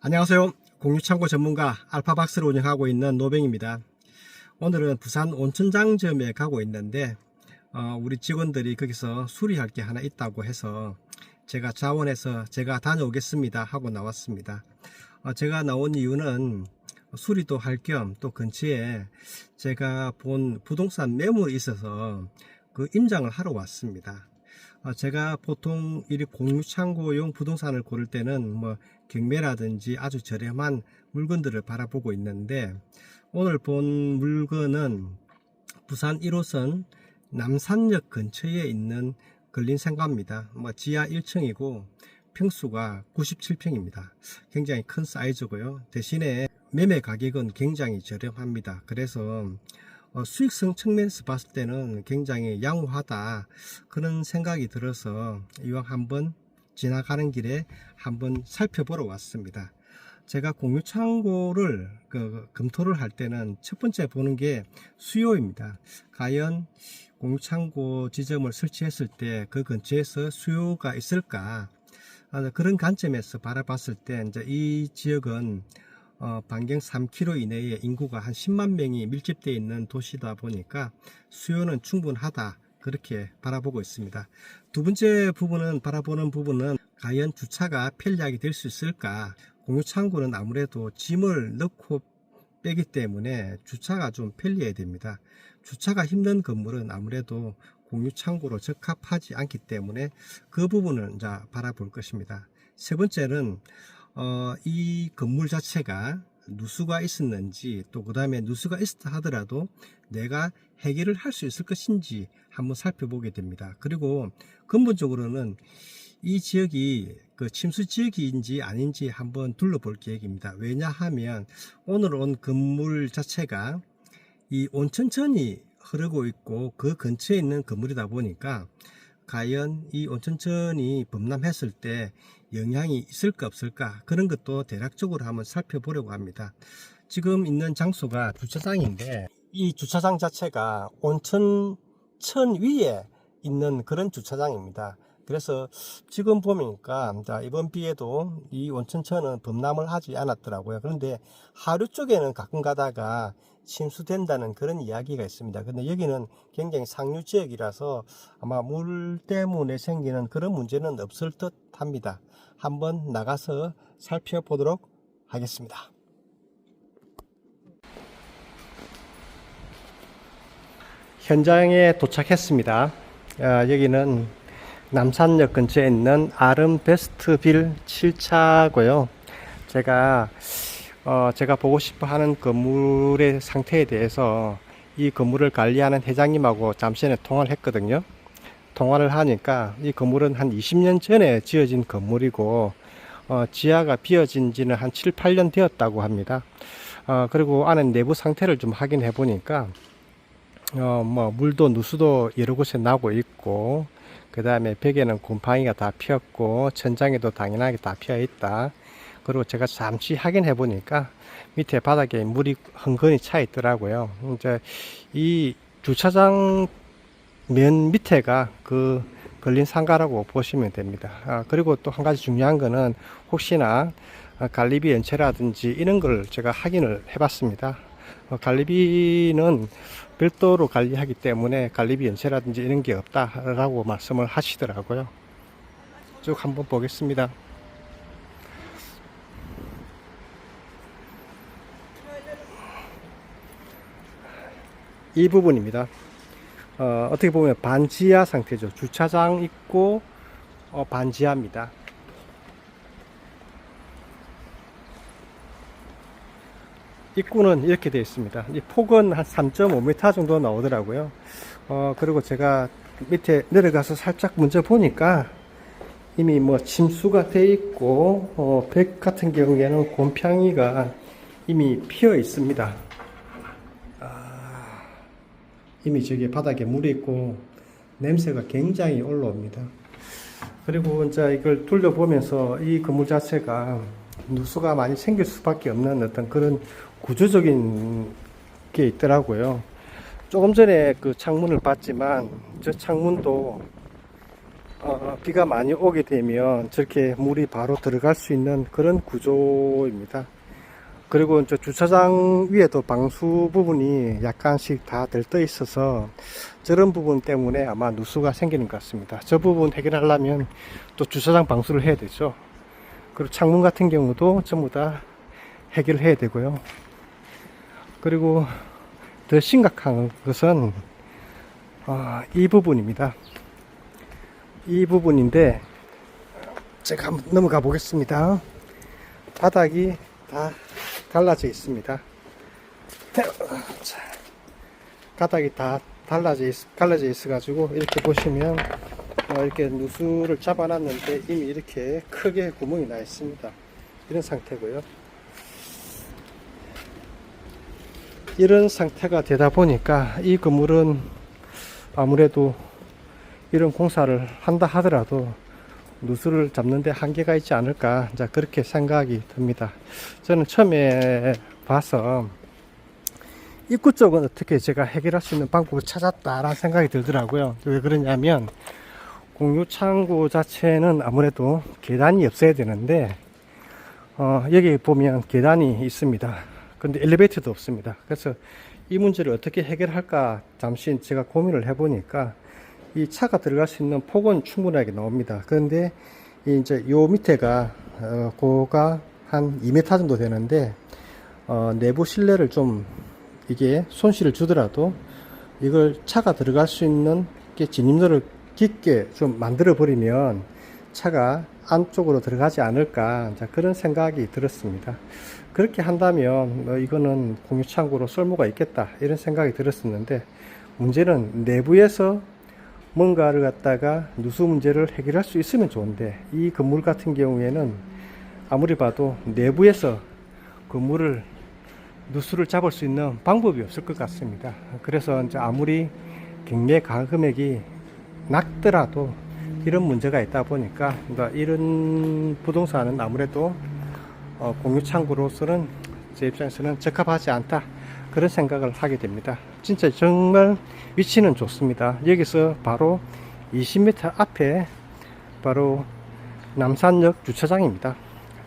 안녕하세요. 공유창고 전문가 알파박스를 운영하고 있는 노병입니다. 오늘은 부산 온천장점에 가고 있는데 우리 직원들이 거기서 수리할 게 하나 있다고 해서 제가 자원해서 제가 다녀오겠습니다 하고 나왔습니다. 제가 나온 이유는 수리도 할 겸 또 근처에 제가 본 부동산 매물이 있어서 그 임장을 하러 왔습니다. 제가 보통 이 공유창고용 부동산을 고를 때는 경매라든지 아주 저렴한 물건들을 바라보고 있는데, 오늘 본 물건은 부산 1호선 남산역 근처에 있는 근린생과입니다. 지하 1층이고 평수가 97평입니다. 굉장히 큰 사이즈고요. 대신에 매매 가격은 굉장히 저렴합니다. 그래서 수익성 측면에서 봤을 때는 굉장히 양호하다, 그런 생각이 들어서 이왕 한번 지나가는 길에 한번 살펴보러 왔습니다. 제가 공유창고를 검토를 할 때는 첫 번째 보는 게 수요입니다. 과연 공유창고 지점을 설치했을 때 그 근처에서 수요가 있을까, 그런 관점에서 바라봤을 때 이제 이 지역은 반경 3km 이내에 인구가 한 10만 명이 밀집되어 있는 도시다 보니까 수요는 충분하다, 그렇게 바라보고 있습니다. 두 번째 바라보는 부분은 과연 주차가 편리하게 될 수 있을까. 공유창고는 아무래도 짐을 넣고 빼기 때문에 주차가 좀 편리해야 됩니다. 주차가 힘든 건물은 아무래도 공유창고로 적합하지 않기 때문에 그 부분을 이제 바라볼 것입니다. 세 번째는 이 건물 자체가 누수가 있었는지, 또 그 다음에 누수가 있었다 하더라도 내가 해결을 할 수 있을 것인지 한번 살펴보게 됩니다. 그리고 근본적으로는 이 지역이 침수 지역인지 아닌지 한번 둘러볼 계획입니다. 왜냐하면 오늘 온 건물 자체가 이 온천천이 흐르고 있고 그 근처에 있는 건물이다 보니까 과연 이 온천천이 범람했을 때 영향이 있을까 없을까, 그런 것도 대략적으로 한번 살펴보려고 합니다. 지금 있는 장소가 주차장인데, 이 주차장 자체가 온천천 위에 있는 그런 주차장입니다. 그래서 지금 보니까 이번 비에도 이 온천천은 범람을 하지 않았더라고요. 그런데 하류 쪽에는 가끔 가다가 침수된다는 그런 이야기가 있습니다. 근데 여기는 굉장히 상류 지역이라서 아마 물 때문에 생기는 그런 문제는 없을 듯 합니다. 한번 나가서 살펴보도록 하겠습니다. 현장에 도착했습니다. 여기는 남산역 근처에 있는 아름베스트빌 7차고요. 제가 보고 싶어 하는 건물의 상태에 대해서 이 건물을 관리하는 회장님하고 잠시 전에 통화를 했거든요. 통화를 하니까 이 건물은 한 20년 전에 지어진 건물이고 지하가 비어진 지는 한 7, 8년 되었다고 합니다. 그리고 안에 내부 상태를 좀 확인해 보니까 물도 누수도 여러 곳에 나고 있고, 그 다음에 벽에는 곰팡이가 다 피었고 천장에도 당연하게 다 피어 있다. 그리고 제가 잠시 확인해 보니까 밑에 바닥에 물이 흥건히 차 있더라고요. 이제 이 주차장 맨 밑에가 그 근린상가라고 보시면 됩니다. 그리고 또 한 가지 중요한 거는 혹시나 관리비 연체라든지 이런 걸 제가 확인을 해 봤습니다. 관리비는 별도로 관리하기 때문에 관리비 연체라든지 이런 게 없다라고 말씀을 하시더라고요. 쭉 한번 보겠습니다. 이 부분입니다. 어떻게 보면 반지하 상태죠. 주차장 있고 반지하입니다. 입구는 이렇게 되어 있습니다. 이 폭은 한 3.5m 정도 나오더라고요. 그리고 제가 밑에 내려가서 살짝 먼저 보니까 이미 침수가 되어 있고 벽 같은 경우에는 곰팡이가 이미 피어 있습니다. 이미 저기 바닥에 물이 있고 냄새가 굉장히 올라옵니다. 그리고 이제 이걸 둘러보면서 이 건물 자체가 누수가 많이 생길 수밖에 없는 어떤 그런 구조적인 게 있더라고요. 조금 전에 그 창문을 봤지만 저 창문도 비가 많이 오게 되면 저렇게 물이 바로 들어갈 수 있는 그런 구조입니다. 그리고 저 주차장 위에도 방수 부분이 약간씩 다 들떠 있어서 저런 부분 때문에 아마 누수가 생기는 것 같습니다. 저 부분 해결하려면 또 주차장 방수를 해야 되죠. 그리고 창문 같은 경우도 전부 다 해결해야 되고요. 그리고 더 심각한 것은 이 부분입니다. 이 부분인데 제가 한번 넘어가 보겠습니다. 바닥이 다 갈라져 있습니다. 바닥이 다 갈라져 있어 가지고 이렇게 보시면 이렇게 누수를 잡아 놨는데 이미 이렇게 크게 구멍이 나 있습니다. 이런 상태고요. 이런 상태가 되다 보니까 이 건물은 아무래도 이런 공사를 한다 하더라도 누수를 잡는데 한계가 있지 않을까, 자, 그렇게 생각이 듭니다. 저는 처음에 봐서 입구 쪽은 어떻게 제가 해결할 수 있는 방법을 찾았다라는 생각이 들더라고요. 왜 그러냐면 공유 창고 자체는 아무래도 계단이 없어야 되는데 여기 보면 계단이 있습니다. 근데 엘리베이터도 없습니다. 그래서 이 문제를 어떻게 해결할까 잠시 제가 고민을 해보니까 이 차가 들어갈 수 있는 폭은 충분하게 나옵니다. 그런데 이제 요 밑에가 고가 한 2m 정도 되는데 내부 실내를 좀 이게 손실을 주더라도 이걸 차가 들어갈 수 있는 진입로를 깊게 좀 만들어 버리면 차가 안쪽으로 들어가지 않을까, 자, 그런 생각이 들었습니다. 그렇게 한다면 이거는 공유창고로 쓸모가 있겠다 이런 생각이 들었었는데, 문제는 내부에서 뭔가를 갖다가 누수 문제를 해결할 수 있으면 좋은데 이 건물 같은 경우에는 아무리 봐도 내부에서 건물을 누수를 잡을 수 있는 방법이 없을 것 같습니다. 그래서 이제 아무리 경매 가금액이 낮더라도 이런 문제가 있다 보니까 이런 부동산은 아무래도 공유창고로서는 제 입장에서는 적합하지 않다, 그런 생각을 하게 됩니다. 진짜 정말 위치는 좋습니다. 여기서 바로 20m 앞에 바로 남산역 주차장입니다.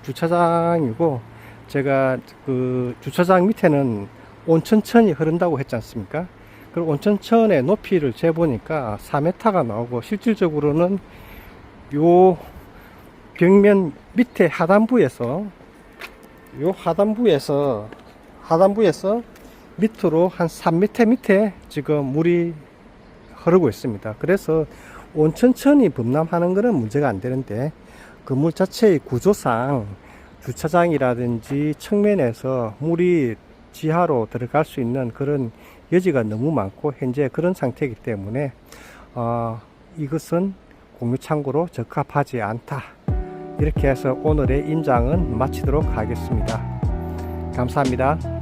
주차장이고, 제가 그 주차장 밑에는 온천천이 흐른다고 했지 않습니까? 그 온천천의 높이를 재보니까 4m가 나오고, 실질적으로는 요 벽면 밑에 하단부에서 밑으로 한 3m 밑에 지금 물이 흐르고 있습니다. 그래서 온천천이 범람하는 것은 문제가 안 되는데 건물 자체의 구조상 주차장이라든지 측면에서 물이 지하로 들어갈 수 있는 그런 여지가 너무 많고 현재 그런 상태이기 때문에 이것은 공유창고로 적합하지 않다, 이렇게 해서 오늘의 임장은 마치도록 하겠습니다. 감사합니다.